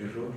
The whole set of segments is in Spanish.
Error.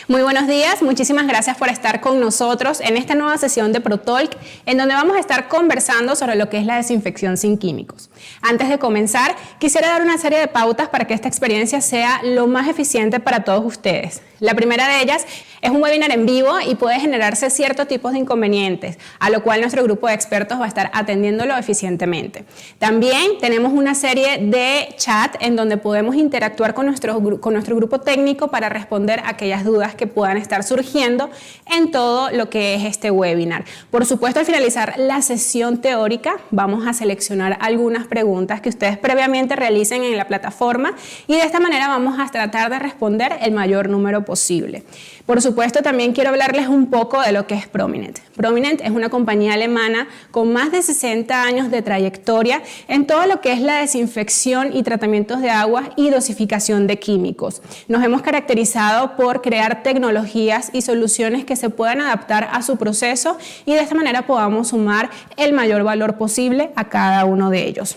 Muy buenos días, muchísimas gracias por estar con nosotros en esta nueva sesión de ProTalk, en donde vamos a estar conversando sobre lo que es la desinfección sin químicos. Antes de comenzar, quisiera dar una serie de pautas para que esta experiencia sea lo más eficiente para todos ustedes. La primera de ellas es un webinar en vivo y puede generarse ciertos tipos de inconvenientes, a lo cual nuestro grupo de expertos va a estar atendiéndolo eficientemente. También tenemos una serie de chat en donde podemos interactuar con nuestro grupo técnico para responder aquellas dudas que puedan estar surgiendo en todo lo que es este webinar. Por supuesto, al finalizar la sesión teórica, vamos a seleccionar algunas preguntas que ustedes previamente realicen en la plataforma y de esta manera vamos a tratar de responder el mayor número posible. Por supuesto, también quiero hablarles un poco de lo que es Prominent. Prominent es una compañía alemana con más de 60 años de trayectoria en todo lo que es la desinfección y tratamientos de agua y dosificación de químicos. Nos hemos caracterizado por crear tecnologías y soluciones que se puedan adaptar a su proceso y de esta manera podamos sumar el mayor valor posible a cada uno de ellos.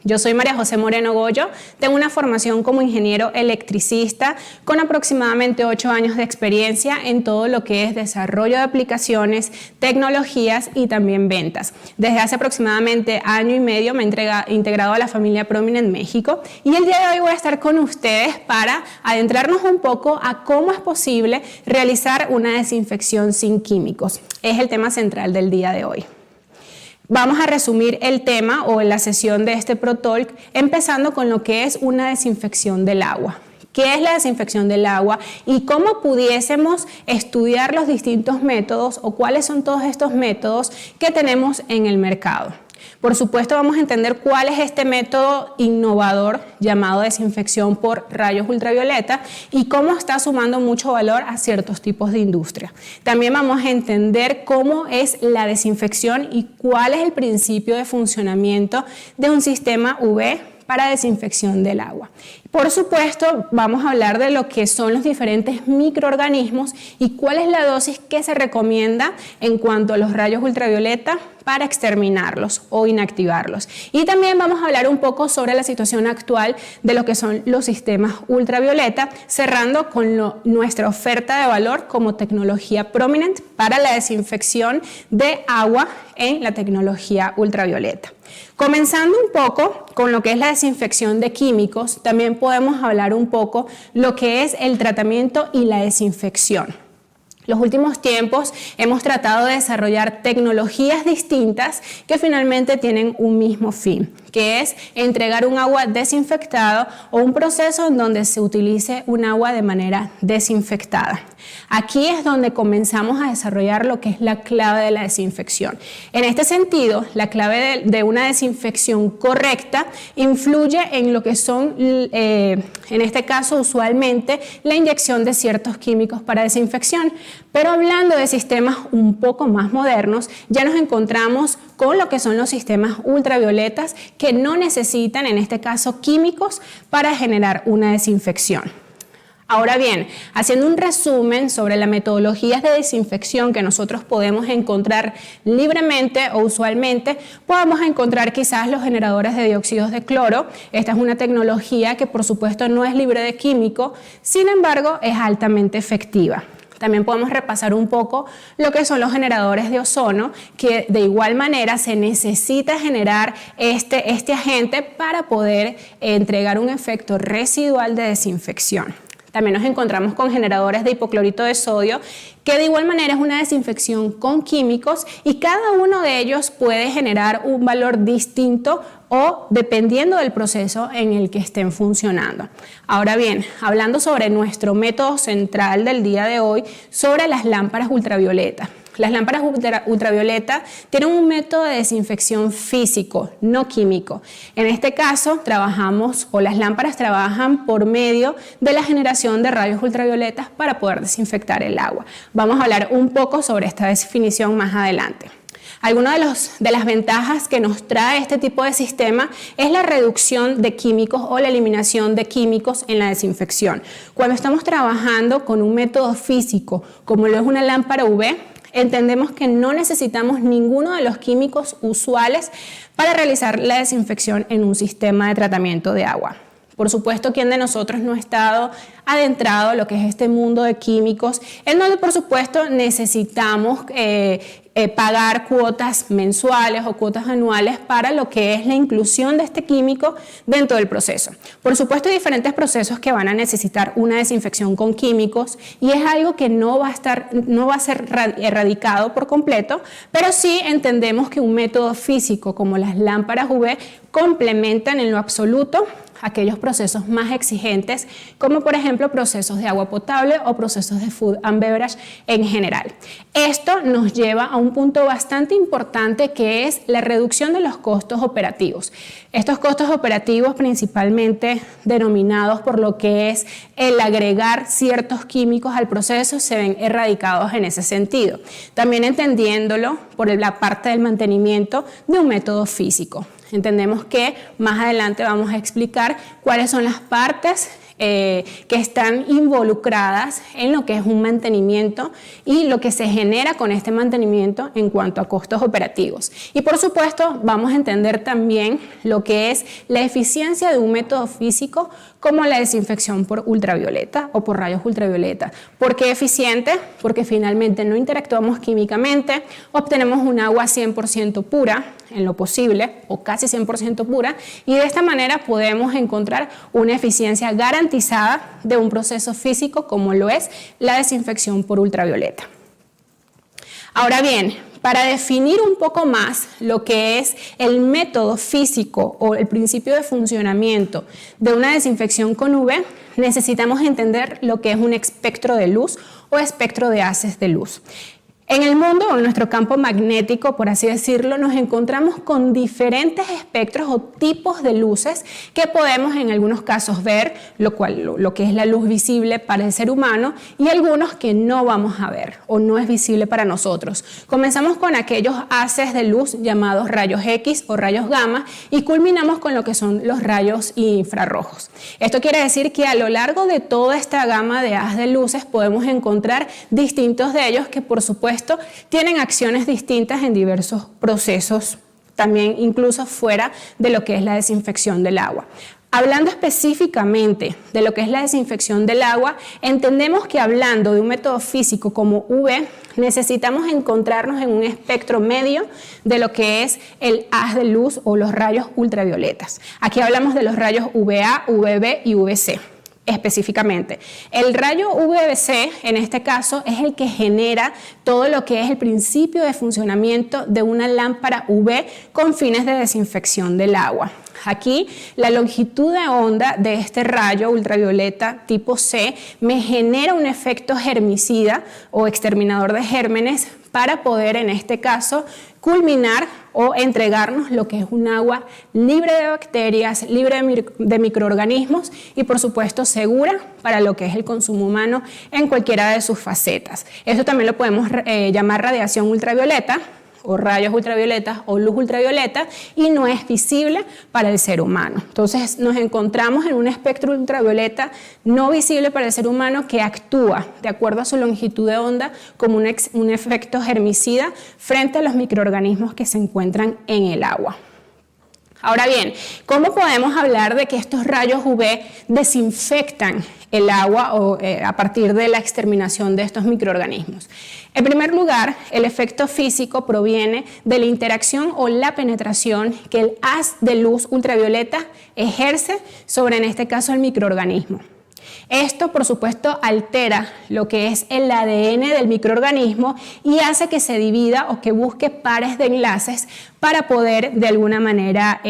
Yo soy María José Moreno Goyo, tengo una formación como ingeniero electricista con aproximadamente 8 años de experiencia en todo lo que es desarrollo de aplicaciones, tecnologías y también ventas. Desde hace aproximadamente año y medio me he integrado a la familia Prominent México y el día de hoy voy a estar con ustedes para adentrarnos un poco a cómo es posible realizar una desinfección sin químicos. Es el tema central del día de hoy. Vamos a resumir el tema o la sesión de este ProTalk empezando con lo que es una desinfección del agua. ¿Qué es la desinfección del agua y cómo pudiésemos estudiar los distintos métodos o cuáles son todos estos métodos que tenemos en el mercado? Por supuesto, vamos a entender cuál es este método innovador llamado desinfección por rayos ultravioleta y cómo está sumando mucho valor a ciertos tipos de industria. También vamos a entender cómo es la desinfección y cuál es el principio de funcionamiento de un sistema UV para desinfección del agua. Por supuesto, vamos a hablar de lo que son los diferentes microorganismos y cuál es la dosis que se recomienda en cuanto a los rayos ultravioleta para exterminarlos o inactivarlos. Y también vamos a hablar un poco sobre la situación actual de lo que son los sistemas ultravioleta, cerrando con nuestra oferta de valor como tecnología Prominent para la desinfección de agua en la tecnología ultravioleta. Comenzando un poco con lo que es la desinfección de químicos, también podemos hablar un poco lo que es el tratamiento y la desinfección. Los últimos tiempos hemos tratado de desarrollar tecnologías distintas que finalmente tienen un mismo fin, que es entregar un agua desinfectada o un proceso en donde se utilice un agua de manera desinfectada. Aquí es donde comenzamos a desarrollar lo que es la clave de la desinfección. En este sentido, la clave de una desinfección correcta influye en lo que son, en este caso usualmente, la inyección de ciertos químicos para desinfección. Pero hablando de sistemas un poco más modernos, ya nos encontramos con lo que son los sistemas ultravioletas que no necesitan, en este caso, químicos para generar una desinfección. Ahora bien, haciendo un resumen sobre las metodologías de desinfección que nosotros podemos encontrar libremente o usualmente, podemos encontrar quizás los generadores de dióxidos de cloro. Esta es una tecnología que por supuesto no es libre de químico, sin embargo es altamente efectiva. También podemos repasar un poco lo que son los generadores de ozono, que de igual manera se necesita generar este agente para poder entregar un efecto residual de desinfección. También nos encontramos con generadores de hipoclorito de sodio, que de igual manera es una desinfección con químicos y cada uno de ellos puede generar un valor distinto o dependiendo del proceso en el que estén funcionando. Ahora bien, hablando sobre nuestro método central del día de hoy, sobre las lámparas ultravioleta. Las lámparas ultravioleta tienen un método de desinfección físico, no químico. En este caso, las lámparas trabajan por medio de la generación de rayos ultravioletas para poder desinfectar el agua. Vamos a hablar un poco sobre esta definición más adelante. Algunas de las ventajas que nos trae este tipo de sistema es la reducción de químicos o la eliminación de químicos en la desinfección. Cuando estamos trabajando con un método físico, como lo es una lámpara UV, entendemos que no necesitamos ninguno de los químicos usuales para realizar la desinfección en un sistema de tratamiento de agua. Por supuesto, ¿quién de nosotros no ha estado adentrado a lo que es este mundo de químicos, en donde por supuesto necesitamos pagar cuotas mensuales o cuotas anuales para lo que es la inclusión de este químico dentro del proceso? Por supuesto, hay diferentes procesos que van a necesitar una desinfección con químicos y es algo que no va a ser erradicado por completo, pero sí entendemos que un método físico como las lámparas UV complementan en lo absoluto aquellos procesos más exigentes, como por ejemplo procesos de agua potable o procesos de food and beverage en general. Esto nos lleva a un punto bastante importante, que es la reducción de los costos operativos. Estos costos operativos, principalmente denominados por lo que es el agregar ciertos químicos al proceso, se ven erradicados en ese sentido. También entendiéndolo por la parte del mantenimiento de un método físico. Entendemos que más adelante vamos a explicar cuáles son las partes que están involucradas en lo que es un mantenimiento y lo que se genera con este mantenimiento en cuanto a costos operativos. Y por supuesto vamos a entender también lo que es la eficiencia de un método físico como la desinfección por ultravioleta o por rayos ultravioleta. ¿Por qué eficiente? Porque finalmente no interactuamos químicamente, obtenemos un agua 100% pura en lo posible o casi 100% pura, y de esta manera podemos encontrar una eficiencia garantizada de un proceso físico como lo es la desinfección por ultravioleta. Ahora bien, para definir un poco más lo que es el método físico o el principio de funcionamiento de una desinfección con UV, necesitamos entender lo que es un espectro de luz o espectro de haces de luz. En el mundo, o en nuestro campo magnético, por así decirlo, nos encontramos con diferentes espectros o tipos de luces que podemos en algunos casos ver, lo que es la luz visible para el ser humano, y algunos que no vamos a ver o no es visible para nosotros. Comenzamos con aquellos haces de luz llamados rayos X o rayos gamma y culminamos con lo que son los rayos infrarrojos. Esto quiere decir que a lo largo de toda esta gama de haz de luces podemos encontrar distintos de ellos que por supuesto tienen acciones distintas en diversos procesos, también incluso fuera de lo que es la desinfección del agua. Hablando específicamente de lo que es la desinfección del agua, entendemos que hablando de un método físico como UV, necesitamos encontrarnos en un espectro medio de lo que es el haz de luz o los rayos ultravioletas. Aquí hablamos de los rayos UVA, UVB y UVC. Específicamente, el rayo UVC en este caso es el que genera todo lo que es el principio de funcionamiento de una lámpara UV con fines de desinfección del agua. Aquí la longitud de onda de este rayo ultravioleta tipo C me genera un efecto germicida o exterminador de gérmenes para poder en este caso culminar o entregarnos lo que es un agua libre de bacterias, libre de microorganismos y por supuesto segura para lo que es el consumo humano en cualquiera de sus facetas. Esto también lo podemos llamar radiación ultravioleta o rayos ultravioletas o luz ultravioleta y no es visible para el ser humano. Entonces nos encontramos en un espectro ultravioleta no visible para el ser humano que actúa de acuerdo a su longitud de onda como un efecto germicida frente a los microorganismos que se encuentran en el agua. Ahora bien, ¿cómo podemos hablar de que estos rayos UV desinfectan el agua a partir de la exterminación de estos microorganismos? En primer lugar, el efecto físico proviene de la interacción o la penetración que el haz de luz ultravioleta ejerce sobre, en este caso, el microorganismo. Esto, por supuesto, altera lo que es el ADN del microorganismo y hace que se divida o que busque pares de enlaces para poder, de alguna manera,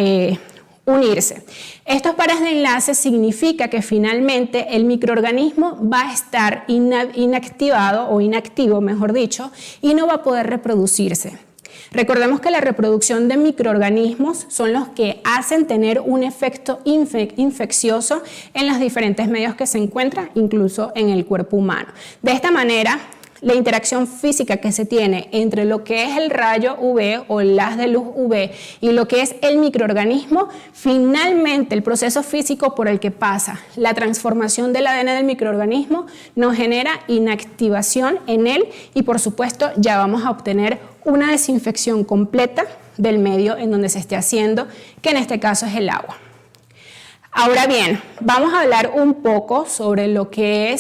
unirse. Estos pares de enlaces significa que finalmente el microorganismo va a estar inactivado o inactivo, mejor dicho, y no va a poder reproducirse. Recordemos que la reproducción de microorganismos son los que hacen tener un efecto infeccioso en los diferentes medios que se encuentran, incluso en el cuerpo humano. De esta manera, la interacción física que se tiene entre lo que es el rayo UV o el haz de luz UV y lo que es el microorganismo, finalmente el proceso físico por el que pasa la transformación del ADN del microorganismo nos genera inactivación en él y por supuesto ya vamos a obtener una desinfección completa del medio en donde se esté haciendo, que en este caso es el agua. Ahora bien, vamos a hablar un poco sobre lo que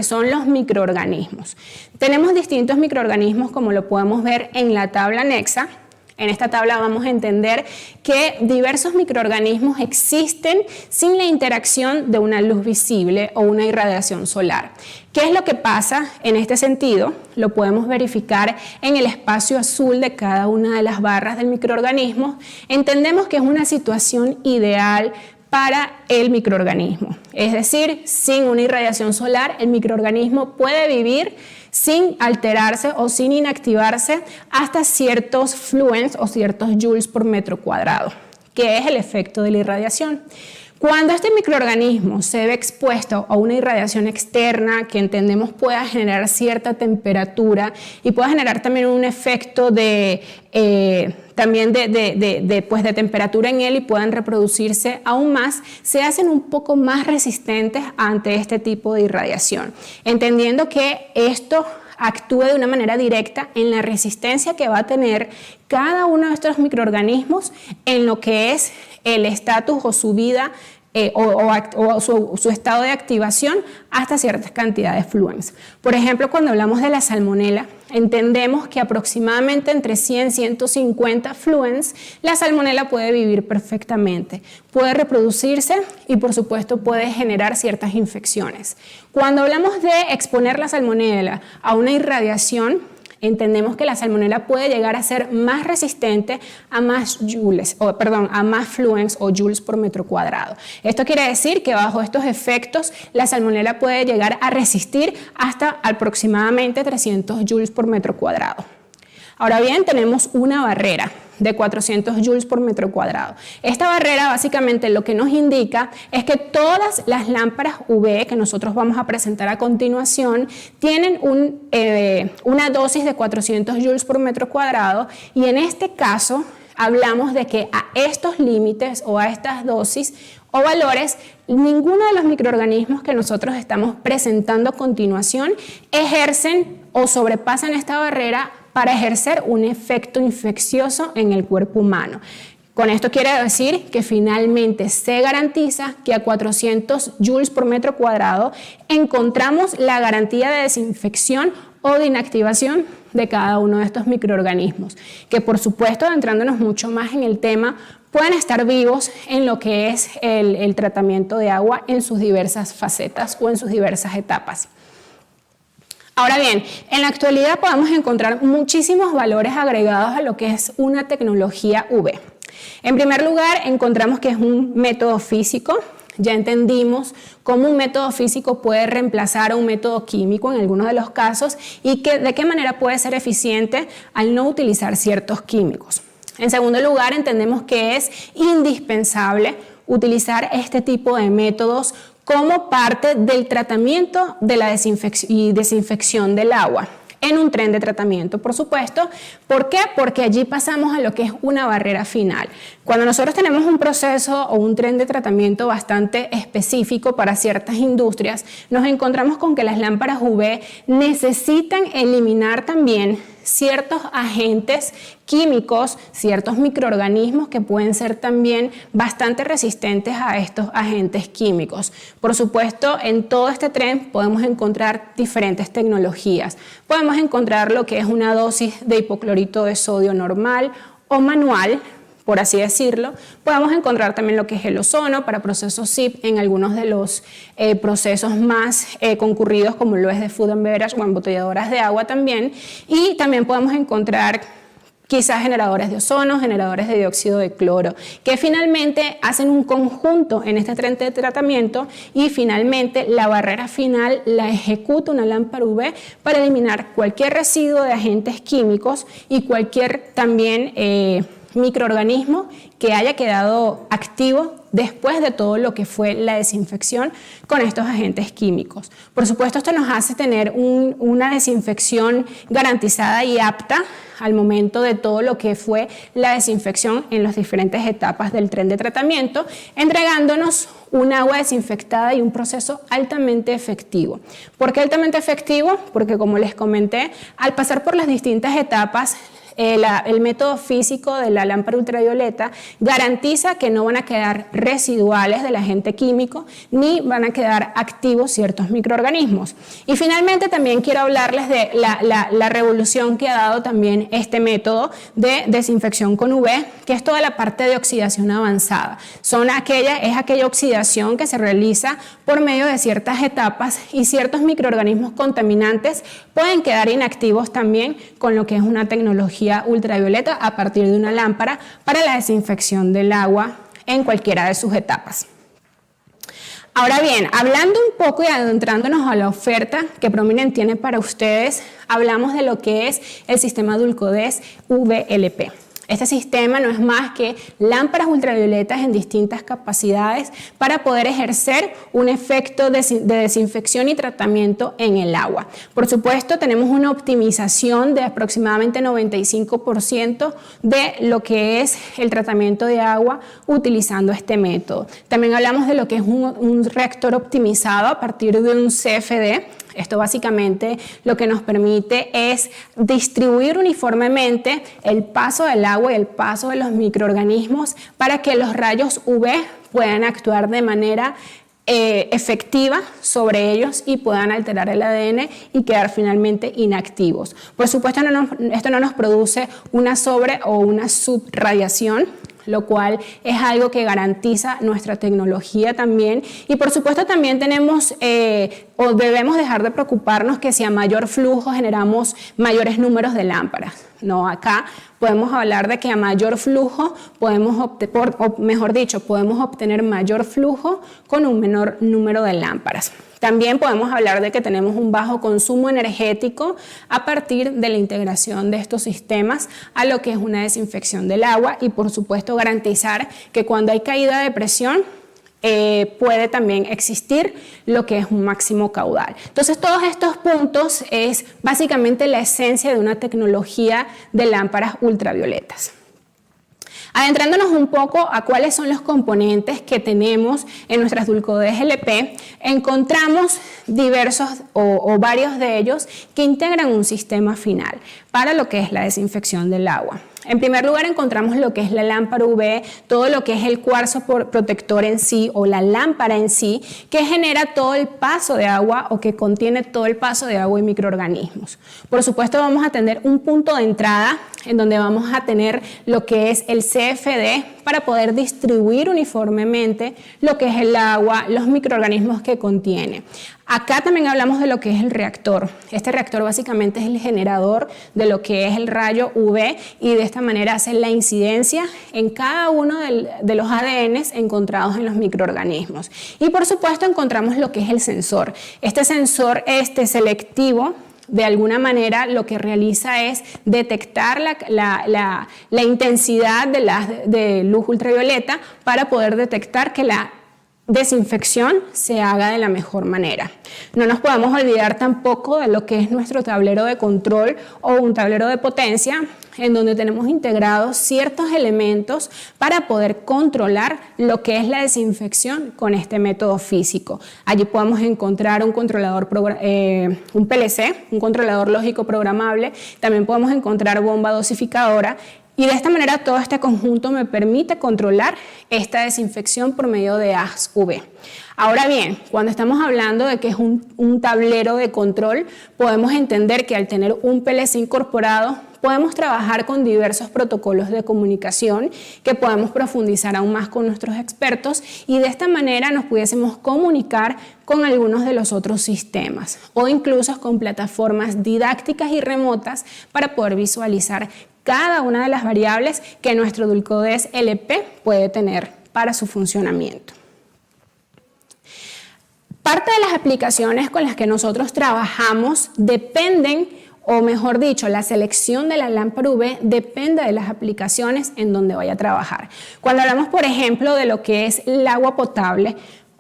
son los microorganismos. Tenemos distintos microorganismos, como lo podemos ver en la tabla anexa. En esta tabla vamos a entender que diversos microorganismos existen sin la interacción de una luz visible o una irradiación solar. ¿Qué es lo que pasa en este sentido? Lo podemos verificar en el espacio azul de cada una de las barras del microorganismo. Entendemos que es una situación ideal para el microorganismo, es decir, sin una irradiación solar, el microorganismo puede vivir sin alterarse o sin inactivarse hasta ciertos fluens o ciertos joules por metro cuadrado, que es el efecto de la irradiación. Cuando este microorganismo se ve expuesto a una irradiación externa que entendemos pueda generar cierta temperatura y pueda generar también un efecto de temperatura en él y puedan reproducirse aún más, se hacen un poco más resistentes ante este tipo de irradiación, entendiendo que esto actúe de una manera directa en la resistencia que va a tener cada uno de estos microorganismos en lo que es el estatus o su vida o su estado de activación hasta ciertas cantidades fluens. Por ejemplo, cuando hablamos de la salmonela, entendemos que aproximadamente entre 100 y 150 fluens, la salmonela puede vivir perfectamente, puede reproducirse y por supuesto puede generar ciertas infecciones. Cuando hablamos de exponer la salmonela a una irradiación, entendemos que la salmonela puede llegar a ser más resistente a más fluens o joules por metro cuadrado. Esto quiere decir que bajo estos efectos la salmonela puede llegar a resistir hasta aproximadamente 300 joules por metro cuadrado. Ahora bien, tenemos una barrera de 400 joules por metro cuadrado. Esta barrera básicamente lo que nos indica es que todas las lámparas UV que nosotros vamos a presentar a continuación tienen una dosis de 400 joules por metro cuadrado y en este caso hablamos de que a estos límites o a estas dosis o valores, ninguno de los microorganismos que nosotros estamos presentando a continuación ejercen o sobrepasan esta barrera para ejercer un efecto infeccioso en el cuerpo humano. Con esto quiere decir que finalmente se garantiza que a 400 joules por metro cuadrado encontramos la garantía de desinfección o de inactivación de cada uno de estos microorganismos, que por supuesto, adentrándonos mucho más en el tema, pueden estar vivos en lo que es el tratamiento de agua en sus diversas facetas o en sus diversas etapas. Ahora bien, en la actualidad podemos encontrar muchísimos valores agregados a lo que es una tecnología UV. En primer lugar, encontramos que es un método físico. Ya entendimos cómo un método físico puede reemplazar a un método químico en algunos de los casos y de qué manera puede ser eficiente al no utilizar ciertos químicos. En segundo lugar, entendemos que es indispensable utilizar este tipo de métodos como parte del tratamiento de la desinfección del agua en un tren de tratamiento, por supuesto. ¿Por qué? Porque allí pasamos a lo que es una barrera final. Cuando nosotros tenemos un proceso o un tren de tratamiento bastante específico para ciertas industrias, nos encontramos con que las lámparas UV necesitan eliminar también ciertos agentes químicos, ciertos microorganismos que pueden ser también bastante resistentes a estos agentes químicos. Por supuesto, en todo este tren podemos encontrar diferentes tecnologías. Podemos encontrar lo que es una dosis de hipoclorito de sodio normal o manual, por así decirlo. Podemos encontrar también lo que es el ozono para procesos SIP en algunos de los procesos más concurridos, como lo es de food and beverage o embotelladoras de agua también. Y también podemos encontrar quizás generadores de ozono, generadores de dióxido de cloro, que finalmente hacen un conjunto en este tren de tratamiento y finalmente la barrera final la ejecuta una lámpara UV para eliminar cualquier residuo de agentes químicos y cualquier también microorganismo que haya quedado activo después de todo lo que fue la desinfección con estos agentes químicos. Por supuesto, esto nos hace tener una desinfección garantizada y apta al momento de todo lo que fue la desinfección en las diferentes etapas del tren de tratamiento, entregándonos un agua desinfectada y un proceso altamente efectivo. ¿Por qué altamente efectivo? Porque, como les comenté, al pasar por las distintas etapas, el método físico de la lámpara ultravioleta garantiza que no van a quedar residuales del agente químico ni van a quedar activos ciertos microorganismos. Y finalmente también quiero hablarles de la revolución que ha dado también este método de desinfección con UV, que es toda la parte de oxidación avanzada. Es aquella oxidación que se realiza por medio de ciertas etapas y ciertos microorganismos contaminantes pueden quedar inactivos también con lo que es una tecnología ultravioleta a partir de una lámpara para la desinfección del agua en cualquiera de sus etapas. Ahora bien, hablando un poco y adentrándonos a la oferta que Prominent tiene para ustedes, hablamos de lo que es el sistema Dulcodes VLP. Este sistema no es más que lámparas ultravioletas en distintas capacidades para poder ejercer un efecto de desinfección y tratamiento en el agua. Por supuesto, tenemos una optimización de aproximadamente 95% de lo que es el tratamiento de agua utilizando este método. También hablamos de lo que es un reactor optimizado a partir de un CFD. Esto básicamente lo que nos permite es distribuir uniformemente el paso del agua y el paso de los microorganismos para que los rayos UV puedan actuar de manera efectiva sobre ellos y puedan alterar el ADN y quedar finalmente inactivos. Por supuesto, esto no nos produce una sobre o una subradiación, lo cual es algo que garantiza nuestra tecnología también. Y por supuesto también tenemos o debemos dejar de preocuparnos que si a mayor flujo generamos mayores números de lámparas. No, acá podemos hablar de que a mayor flujo podemos obtener mayor flujo con un menor número de lámparas. También podemos hablar de que tenemos un bajo consumo energético a partir de la integración de estos sistemas a lo que es una desinfección del agua y por supuesto garantizar que cuando hay caída de presión puede también existir lo que es un máximo caudal. Entonces todos estos puntos es básicamente la esencia de una tecnología de lámparas ultravioletas. Adentrándonos un poco a cuáles son los componentes que tenemos en nuestras Dulcodes LP, encontramos diversos o varios de ellos que integran un sistema final para lo que es la desinfección del agua. En primer lugar encontramos lo que es la lámpara UV, todo lo que es el cuarzo protector en sí o la lámpara en sí, que genera todo el paso de agua o que contiene todo el paso de agua y microorganismos. Por supuesto vamos a tener un punto de entrada en donde vamos a tener lo que es el CFD para poder distribuir uniformemente lo que es el agua, los microorganismos que contiene. Acá también hablamos de lo que es el reactor. Este reactor básicamente es el generador de lo que es el rayo UV y de esta manera hace la incidencia en cada uno de los ADNs encontrados en los microorganismos. Y por supuesto encontramos lo que es el sensor. Este sensor selectivo de alguna manera lo que realiza es detectar la intensidad de luz ultravioleta para poder detectar que la desinfección se haga de la mejor manera. No nos podemos olvidar tampoco de lo que es nuestro tablero de control o un tablero de potencia en donde tenemos integrados ciertos elementos para poder controlar lo que es la desinfección con este método físico. Allí podemos encontrar un controlador, un PLC, un controlador lógico programable, también podemos encontrar bomba dosificadora. Y de esta manera todo este conjunto me permite controlar esta desinfección por medio de haz UV. Ahora bien, cuando estamos hablando de que es un tablero de control, podemos entender que al tener un PLC incorporado, podemos trabajar con diversos protocolos de comunicación que podemos profundizar aún más con nuestros expertos y de esta manera nos pudiésemos comunicar con algunos de los otros sistemas o incluso con plataformas didácticas y remotas para poder visualizar cada una de las variables que nuestro Dulcodes LP puede tener para su funcionamiento. Parte de las aplicaciones con las que nosotros trabajamos dependen, o mejor dicho, la selección de la lámpara UV depende de las aplicaciones en donde vaya a trabajar. Cuando hablamos, por ejemplo, de lo que es el agua potable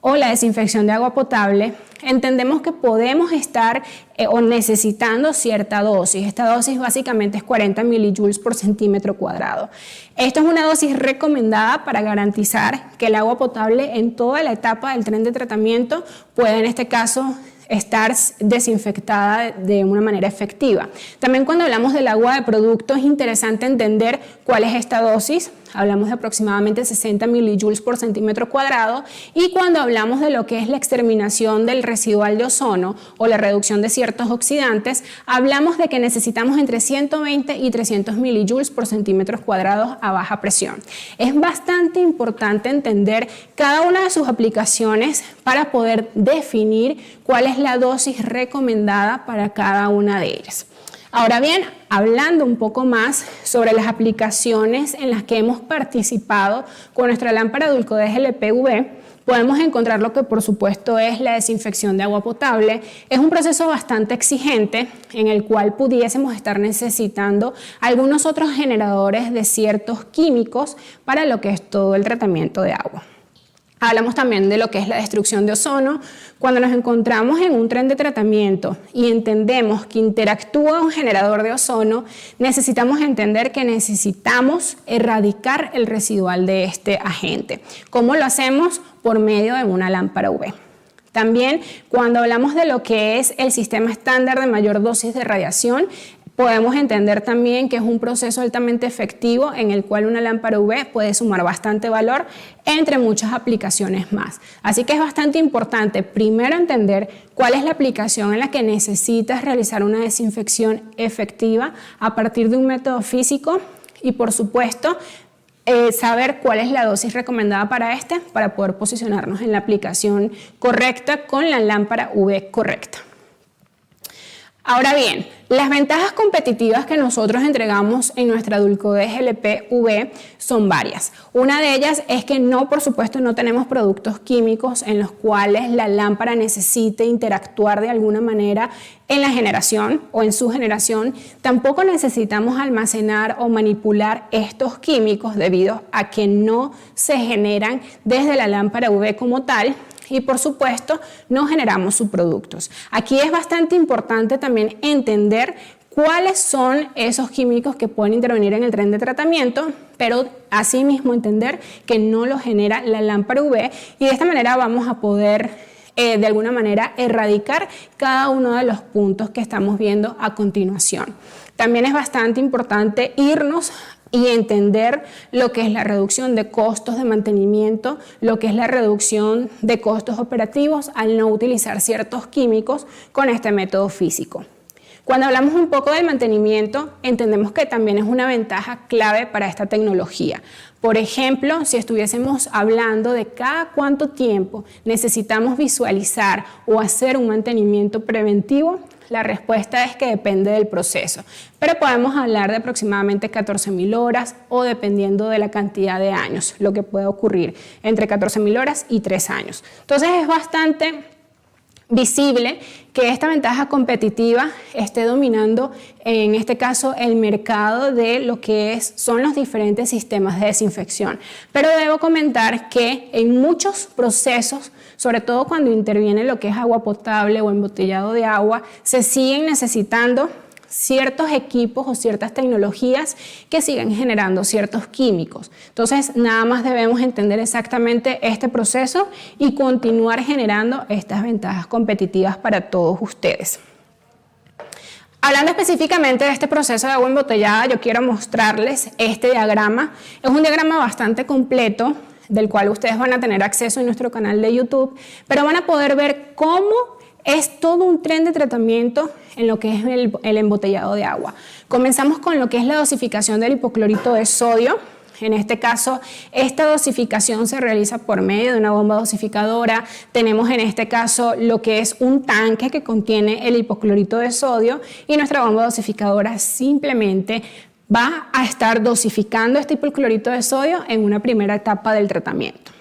o la desinfección de agua potable, entendemos que podemos estar o necesitando cierta dosis. Esta dosis básicamente es 40 milijoules por centímetro cuadrado. Esto es una dosis recomendada para garantizar que el agua potable en toda la etapa del tren de tratamiento pueda en este caso estar desinfectada de una manera efectiva. También cuando hablamos del agua de producto es interesante entender cuál es esta dosis. Hablamos de aproximadamente 60 milijoules por centímetro cuadrado, y cuando hablamos de lo que es la exterminación del residual de ozono o la reducción de ciertos oxidantes, hablamos de que necesitamos entre 120 y 300 milijoules por centímetros cuadrados a baja presión. Es bastante importante entender cada una de sus aplicaciones para poder definir cuál es la dosis recomendada para cada una de ellas. Ahora bien, hablando un poco más sobre las aplicaciones en las que hemos participado con nuestra lámpara Dulcodes LP-UV, podemos encontrar lo que por supuesto es la desinfección de agua potable. Es un proceso bastante exigente en el cual pudiésemos estar necesitando algunos otros generadores de ciertos químicos para lo que es todo el tratamiento de agua. Hablamos también de lo que es la destrucción de ozono. Cuando nos encontramos en un tren de tratamiento y entendemos que interactúa un generador de ozono, necesitamos entender que necesitamos erradicar el residual de este agente. ¿Cómo lo hacemos? Por medio de una lámpara UV. También, cuando hablamos de lo que es el sistema estándar de mayor dosis de radiación, podemos entender también que es un proceso altamente efectivo en el cual una lámpara UV puede sumar bastante valor entre muchas aplicaciones más. Así que es bastante importante primero entender cuál es la aplicación en la que necesitas realizar una desinfección efectiva a partir de un método físico y, por supuesto, saber cuál es la dosis recomendada para poder posicionarnos en la aplicación correcta con la lámpara UV correcta. Ahora bien, las ventajas competitivas que nosotros entregamos en nuestra Dulcodes LP-UV son varias. Una de ellas es que por supuesto, no tenemos productos químicos en los cuales la lámpara necesite interactuar de alguna manera en la generación o en su generación. Tampoco necesitamos almacenar o manipular estos químicos debido a que no se generan desde la lámpara UV como tal. Y por supuesto, no generamos subproductos. Aquí es bastante importante también entender cuáles son esos químicos que pueden intervenir en el tren de tratamiento, pero asimismo entender que no lo genera la lámpara UV, y de esta manera vamos a poder de alguna manera erradicar cada uno de los puntos que estamos viendo a continuación. También es bastante importante irnos y entender lo que es la reducción de costos de mantenimiento, lo que es la reducción de costos operativos al no utilizar ciertos químicos con este método físico. Cuando hablamos un poco del mantenimiento, entendemos que también es una ventaja clave para esta tecnología. Por ejemplo, si estuviésemos hablando de cada cuánto tiempo necesitamos visualizar o hacer un mantenimiento preventivo, la respuesta es que depende del proceso, pero podemos hablar de aproximadamente 14.000 horas o dependiendo de la cantidad de años, lo que puede ocurrir entre 14.000 horas y 3 años. Entonces es bastante visible que esta ventaja competitiva esté dominando, en este caso, el mercado de lo que son los diferentes sistemas de desinfección. Pero debo comentar que en muchos procesos, sobre todo cuando interviene lo que es agua potable o embotellado de agua, se siguen necesitando ciertos equipos o ciertas tecnologías que siguen generando ciertos químicos. Entonces, nada más debemos entender exactamente este proceso y continuar generando estas ventajas competitivas para todos ustedes. Hablando específicamente de este proceso de agua embotellada, yo quiero mostrarles este diagrama. Es un diagrama bastante completo, del cual ustedes van a tener acceso en nuestro canal de YouTube, pero van a poder ver cómo es todo un tren de tratamiento en lo que es el embotellado de agua. Comenzamos con lo que es la dosificación del hipoclorito de sodio. En este caso, esta dosificación se realiza por medio de una bomba dosificadora. Tenemos en este caso lo que es un tanque que contiene el hipoclorito de sodio y nuestra bomba dosificadora simplemente va a estar dosificando este hipoclorito de sodio en una primera etapa del tratamiento.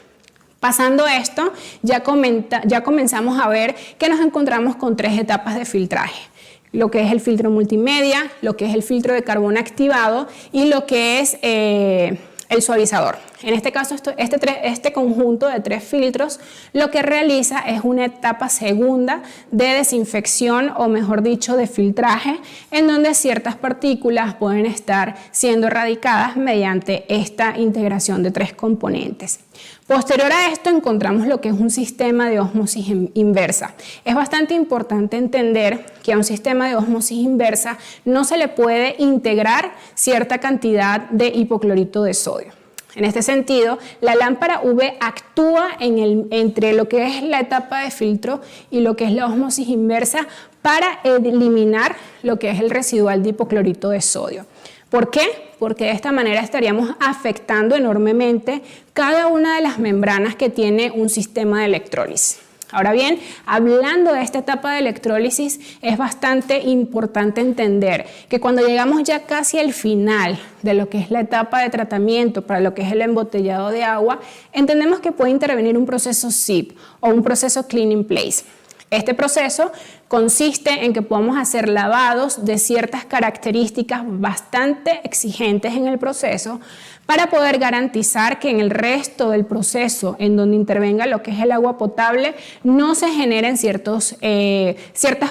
Pasando esto, ya comenzamos a ver que nos encontramos con 3 etapas de filtraje. Lo que es el filtro multimedia, lo que es el filtro de carbón activado y lo que es el suavizador. En este caso, este conjunto de 3 filtros lo que realiza es una etapa segunda de desinfección, o mejor dicho, de filtraje, en donde ciertas partículas pueden estar siendo erradicadas mediante esta integración de 3 componentes. Posterior a esto encontramos lo que es un sistema de ósmosis inversa. Es bastante importante entender que a un sistema de ósmosis inversa no se le puede integrar cierta cantidad de hipoclorito de sodio. En este sentido, la lámpara UV actúa entre lo que es la etapa de filtro y lo que es la ósmosis inversa para eliminar lo que es el residual de hipoclorito de sodio. ¿Por qué? Porque de esta manera estaríamos afectando enormemente cada una de las membranas que tiene un sistema de electrólisis. Ahora bien, hablando de esta etapa de electrólisis, es bastante importante entender que cuando llegamos ya casi al final de lo que es la etapa de tratamiento para lo que es el embotellado de agua, entendemos que puede intervenir un proceso SIP o un proceso Clean in Place. Este proceso consiste en que podamos hacer lavados de ciertas características bastante exigentes en el proceso para poder garantizar que en el resto del proceso en donde intervenga lo que es el agua potable no se generen ciertas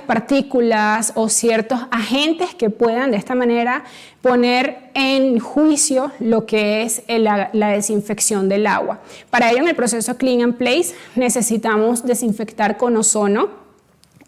partículas o ciertos agentes que puedan de esta manera poner en juicio lo que es la desinfección del agua. Para ello, en el proceso Clean and Place necesitamos desinfectar con ozono.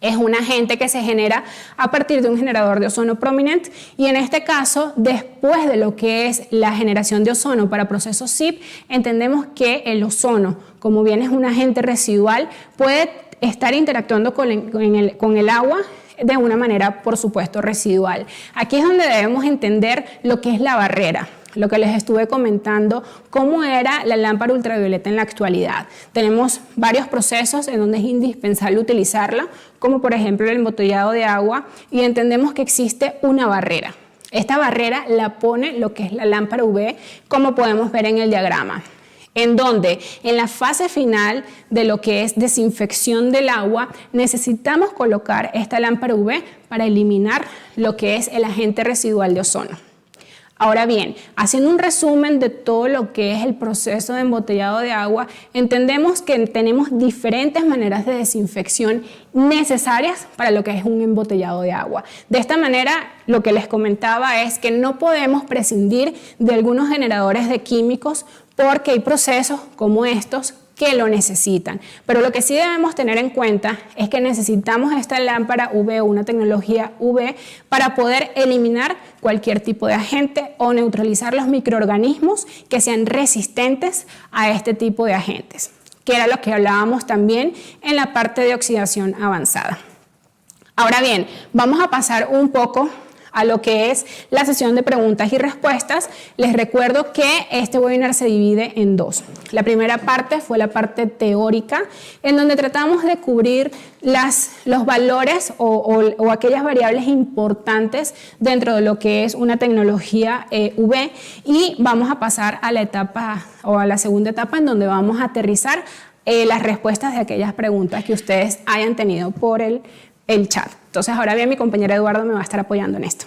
Es un agente que se genera a partir de un generador de ozono prominente, y en este caso, después de lo que es la generación de ozono para procesos SIP, entendemos que el ozono, como bien es un agente residual, puede estar interactuando con el agua de una manera, por supuesto, residual. Aquí es donde debemos entender lo que es la barrera. Lo que les estuve comentando, cómo era la lámpara ultravioleta en la actualidad. Tenemos varios procesos en donde es indispensable utilizarla, como por ejemplo el embotellado de agua, y entendemos que existe una barrera. Esta barrera la pone lo que es la lámpara UV, como podemos ver en el diagrama, en donde en la fase final de lo que es desinfección del agua necesitamos colocar esta lámpara UV para eliminar lo que es el agente residual de ozono. Ahora bien, haciendo un resumen de todo lo que es el proceso de embotellado de agua, entendemos que tenemos diferentes maneras de desinfección necesarias para lo que es un embotellado de agua. De esta manera, lo que les comentaba es que no podemos prescindir de algunos generadores de químicos porque hay procesos como estos que lo necesitan. Pero lo que sí debemos tener en cuenta es que necesitamos esta lámpara UV o una tecnología UV para poder eliminar cualquier tipo de agente o neutralizar los microorganismos que sean resistentes a este tipo de agentes, que era lo que hablábamos también en la parte de oxidación avanzada. Ahora bien, vamos a pasar un poco a lo que es la sesión de preguntas y respuestas. Les recuerdo que este webinar se divide en 2. La primera parte fue la parte teórica, en donde tratamos de cubrir los valores o aquellas variables importantes dentro de lo que es una tecnología UV, y vamos a pasar a la etapa o a la segunda etapa, en donde vamos a aterrizar las respuestas de aquellas preguntas que ustedes hayan tenido por el chat. Entonces, ahora bien, mi compañero Eduardo me va a estar apoyando en esto.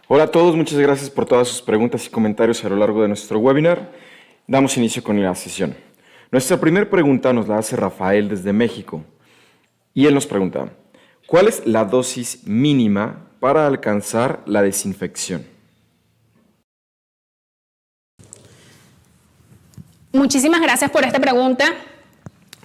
Hola a todos, muchas gracias por todas sus preguntas y comentarios a lo largo de nuestro webinar. Damos inicio con la sesión. Nuestra primera pregunta nos la hace Rafael desde México, y él nos pregunta: ¿cuál es la dosis mínima para alcanzar la desinfección? Muchísimas gracias por esta pregunta.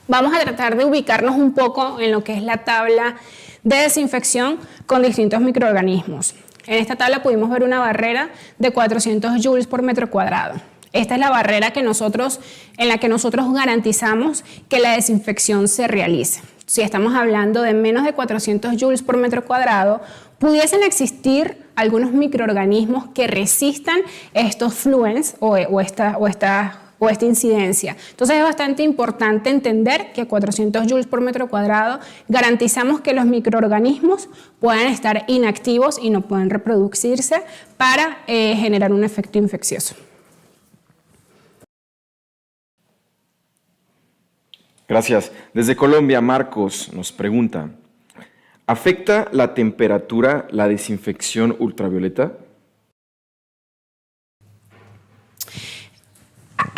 Vamos a tratar de ubicarnos un poco en lo que es la tabla de desinfección con distintos microorganismos. En esta tabla pudimos ver una barrera de 400 joules por metro cuadrado. Esta es la barrera en la que nosotros garantizamos que la desinfección se realice. Si estamos hablando de menos de 400 joules por metro cuadrado, pudiesen existir algunos microorganismos que resistan estos fluens o esta incidencia. Entonces es bastante importante entender que 400 joules por metro cuadrado garantizamos que los microorganismos puedan estar inactivos y no puedan reproducirse para generar un efecto infeccioso. Gracias. Desde Colombia, Marcos nos pregunta: ¿afecta la temperatura la desinfección ultravioleta?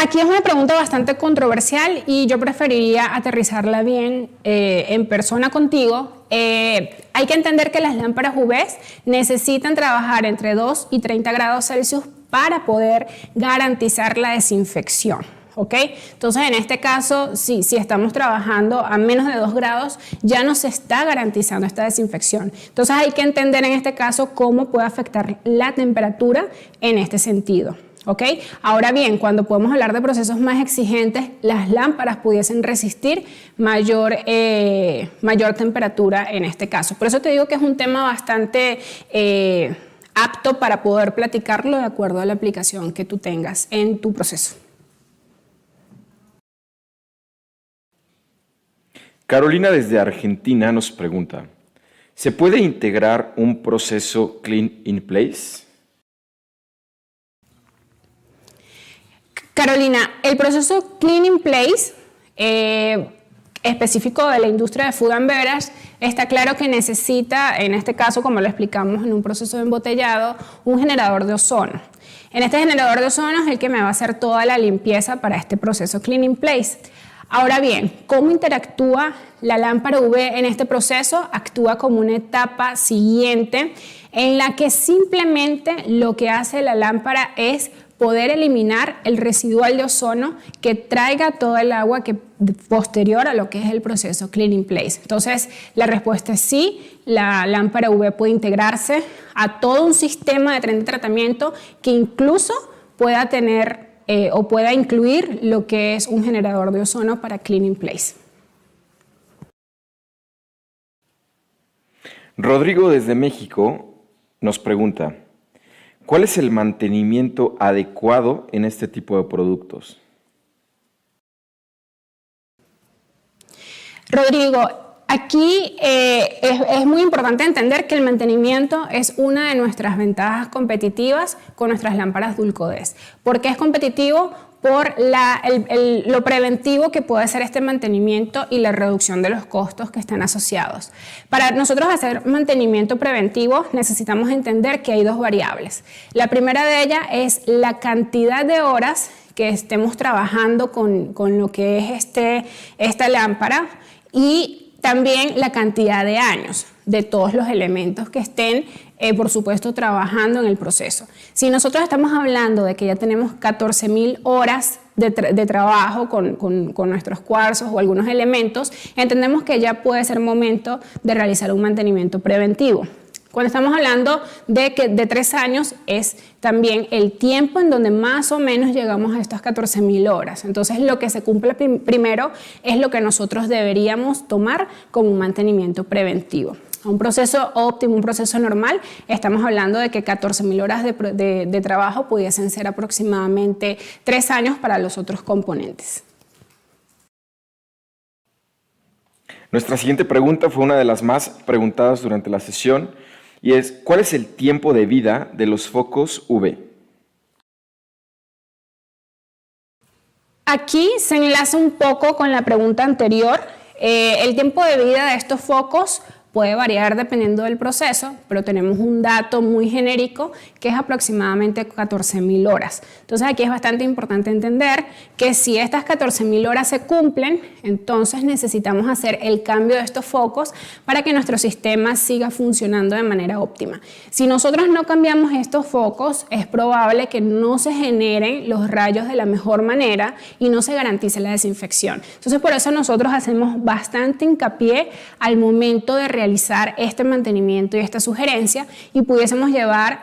Aquí es una pregunta bastante controversial y yo preferiría aterrizarla bien en persona contigo. Hay que entender que las lámparas UV necesitan trabajar entre 2 y 30 grados Celsius para poder garantizar la desinfección. ¿Ok? Entonces, en este caso, si estamos trabajando a menos de 2 grados, ya no se está garantizando esta desinfección. Entonces, hay que entender en este caso cómo puede afectar la temperatura en este sentido. ¿Ok? Ahora bien, cuando podemos hablar de procesos más exigentes, las lámparas pudiesen resistir mayor temperatura en este caso. Por eso te digo que es un tema bastante apto para poder platicarlo de acuerdo a la aplicación que tú tengas en tu proceso. Carolina desde Argentina nos pregunta, ¿se puede integrar un proceso Clean in Place? Carolina, el proceso Clean in Place específico de la industria de food and beverage está claro que necesita, en este caso, como lo explicamos en un proceso de embotellado, un generador de ozono. En este generador de ozono es el que me va a hacer toda la limpieza para este proceso Clean in Place. Ahora bien, ¿cómo interactúa la lámpara UV en este proceso? Actúa como una etapa siguiente en la que simplemente lo que hace la lámpara es poder eliminar el residual de ozono que traiga todo el agua posterior a lo que es el proceso Clean in Place. Entonces, la respuesta es sí, la lámpara UV puede integrarse a todo un sistema de tren de tratamiento que incluso pueda tener o pueda incluir lo que es un generador de ozono para Clean in Place. Rodrigo desde México nos pregunta, ¿cuál es el mantenimiento adecuado en este tipo de productos? Rodrigo, aquí es muy importante entender que el mantenimiento es una de nuestras ventajas competitivas con nuestras lámparas Dulcodes. ¿Por qué es competitivo? Por lo preventivo que puede ser este mantenimiento y la reducción de los costos que están asociados. Para nosotros hacer mantenimiento preventivo necesitamos entender que hay dos variables. La primera de ellas es la cantidad de horas que estemos trabajando con lo que es esta lámpara y también la cantidad de años de todos los elementos que estén, por supuesto, trabajando en el proceso. Si nosotros estamos hablando de que ya tenemos 14.000 horas de trabajo con nuestros cuarzos o algunos elementos, entendemos que ya puede ser momento de realizar un mantenimiento preventivo. Cuando estamos hablando de 3 años es también el tiempo en donde más o menos llegamos a estas 14.000 horas. Entonces lo que se cumple primero es lo que nosotros deberíamos tomar como un mantenimiento preventivo. Un proceso óptimo, un proceso normal, estamos hablando de que 14.000 horas de trabajo pudiesen ser aproximadamente 3 años para los otros componentes. Nuestra siguiente pregunta fue una de las más preguntadas durante la sesión y es, ¿cuál es el tiempo de vida de los focos UV? Aquí se enlaza un poco con la pregunta anterior. El tiempo de vida de estos focos puede variar dependiendo del proceso, pero tenemos un dato muy genérico que es aproximadamente 14.000 horas. Entonces aquí es bastante importante entender que si estas 14.000 horas se cumplen, entonces necesitamos hacer el cambio de estos focos para que nuestro sistema siga funcionando de manera óptima. Si nosotros no cambiamos estos focos, es probable que no se generen los rayos de la mejor manera y no se garantice la desinfección. Entonces por eso nosotros hacemos bastante hincapié al momento de realizar este mantenimiento y esta sugerencia y pudiésemos llevar,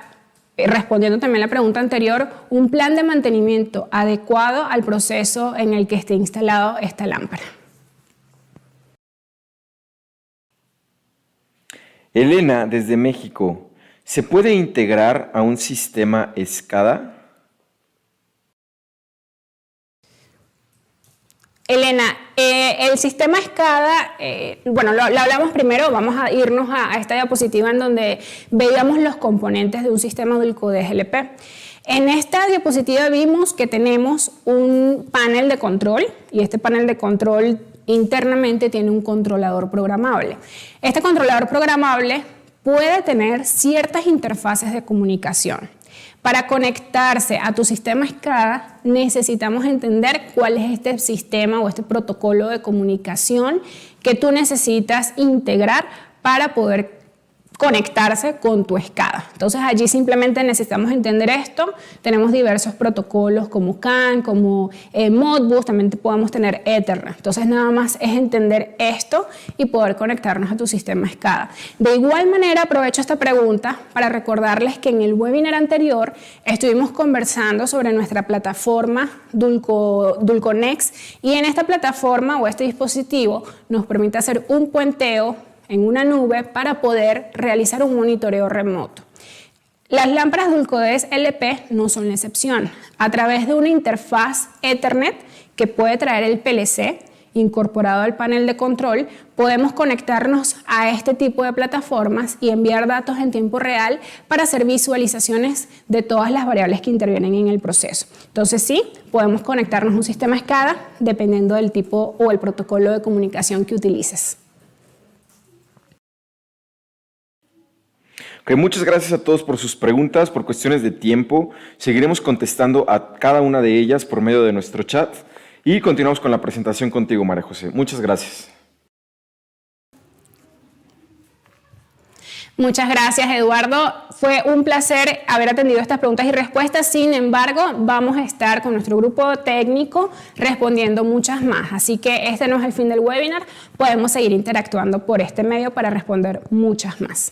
respondiendo también a la pregunta anterior, un plan de mantenimiento adecuado al proceso en el que esté instalado esta lámpara. Elena, desde México, ¿se puede integrar a un sistema SCADA? Elena, el sistema SCADA, bueno, lo hablamos primero, vamos a irnos a esta diapositiva en donde veíamos los componentes de un sistema Dulcodes LP. En esta diapositiva vimos que tenemos un panel de control y este panel de control internamente tiene un controlador programable. Este controlador programable puede tener ciertas interfaces de comunicación. Para conectarse a tu sistema SCADA necesitamos entender cuál es este sistema o este protocolo de comunicación que tú necesitas integrar para poder conectarse con tu SCADA. Entonces allí simplemente necesitamos entender esto. Tenemos diversos protocolos como CAN, como Modbus, también podemos tener Ethernet. Entonces nada más es entender esto y poder conectarnos a tu sistema SCADA. De igual manera aprovecho esta pregunta para recordarles que en el webinar anterior estuvimos conversando sobre nuestra plataforma DulcoNext, y en esta plataforma o este dispositivo nos permite hacer un puenteo en una nube para poder realizar un monitoreo remoto. Las lámparas Dulcodes LP no son la excepción. A través de una interfaz Ethernet que puede traer el PLC incorporado al panel de control, podemos conectarnos a este tipo de plataformas y enviar datos en tiempo real para hacer visualizaciones de todas las variables que intervienen en el proceso. Entonces sí, podemos conectarnos a un sistema SCADA dependiendo del tipo o el protocolo de comunicación que utilices. Okay, muchas gracias a todos por sus preguntas. Por cuestiones de tiempo, seguiremos contestando a cada una de ellas por medio de nuestro chat y continuamos con la presentación contigo, María José. Muchas gracias. Muchas gracias, Eduardo. Fue un placer haber atendido estas preguntas y respuestas. Sin embargo, vamos a estar con nuestro grupo técnico respondiendo muchas más. Así que este no es el fin del webinar. Podemos seguir interactuando por este medio para responder muchas más.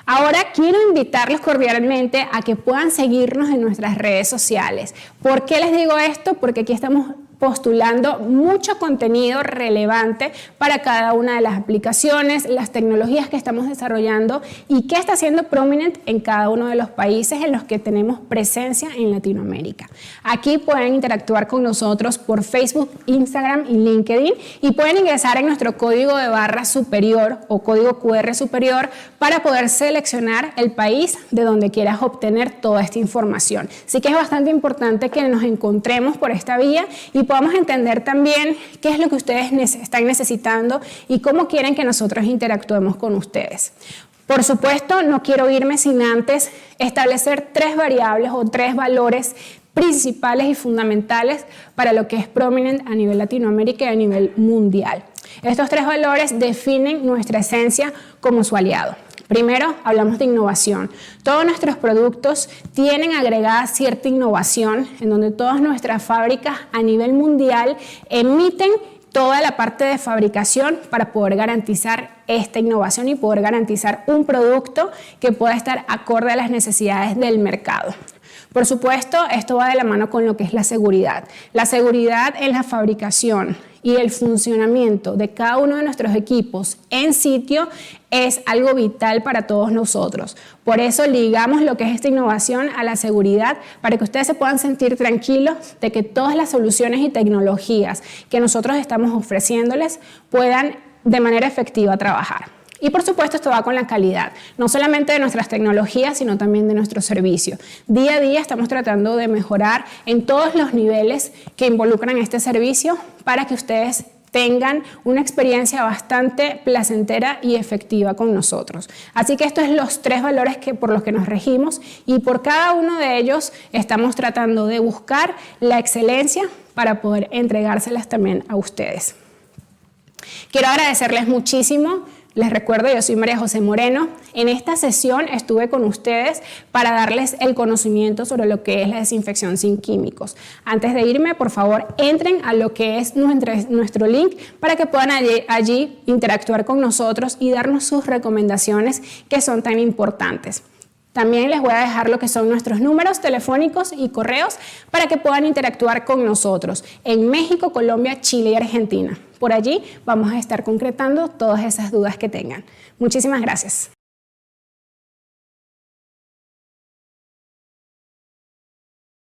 Ahora quiero invitarlos cordialmente a que puedan seguirnos en nuestras redes sociales. ¿Por qué les digo esto? Porque aquí estamos postulando mucho contenido relevante para cada una de las aplicaciones, las tecnologías que estamos desarrollando y que está siendo prominent en cada uno de los países en los que tenemos presencia en Latinoamérica. Aquí pueden interactuar con nosotros por Facebook, Instagram y LinkedIn y pueden ingresar en nuestro código de barra superior o código QR superior para poder seleccionar el país de donde quieras obtener toda esta información. Así que es bastante importante que nos encontremos por esta vía y podamos entender también qué es lo que ustedes están necesitando y cómo quieren que nosotros interactuemos con ustedes. Por supuesto, no quiero irme sin antes establecer 3 variables o 3 valores principales y fundamentales para lo que es prominent a nivel Latinoamérica y a nivel mundial. Estos 3 valores definen nuestra esencia como su aliado. Primero, hablamos de innovación. Todos nuestros productos tienen agregada cierta innovación en donde todas nuestras fábricas a nivel mundial emiten toda la parte de fabricación para poder garantizar esta innovación y poder garantizar un producto que pueda estar acorde a las necesidades del mercado. Por supuesto, esto va de la mano con lo que es la seguridad. La seguridad en la fabricación y el funcionamiento de cada uno de nuestros equipos en sitio es algo vital para todos nosotros. Por eso ligamos lo que es esta innovación a la seguridad para que ustedes se puedan sentir tranquilos de que todas las soluciones y tecnologías que nosotros estamos ofreciéndoles puedan de manera efectiva trabajar. Y por supuesto esto va con la calidad, no solamente de nuestras tecnologías, sino también de nuestro servicio. Día a día estamos tratando de mejorar en todos los niveles que involucran este servicio para que ustedes tengan una experiencia bastante placentera y efectiva con nosotros. Así que estos son los 3 valores por los que nos regimos y por cada uno de ellos estamos tratando de buscar la excelencia para poder entregárselas también a ustedes. Quiero agradecerles muchísimo. Les recuerdo, yo soy María José Moreno. En esta sesión estuve con ustedes para darles el conocimiento sobre lo que es la desinfección sin químicos. Antes de irme, por favor, entren a lo que es nuestro link para que puedan allí interactuar con nosotros y darnos sus recomendaciones que son tan importantes. También les voy a dejar lo que son nuestros números telefónicos y correos para que puedan interactuar con nosotros en México, Colombia, Chile y Argentina. Por allí vamos a estar concretando todas esas dudas que tengan. Muchísimas gracias.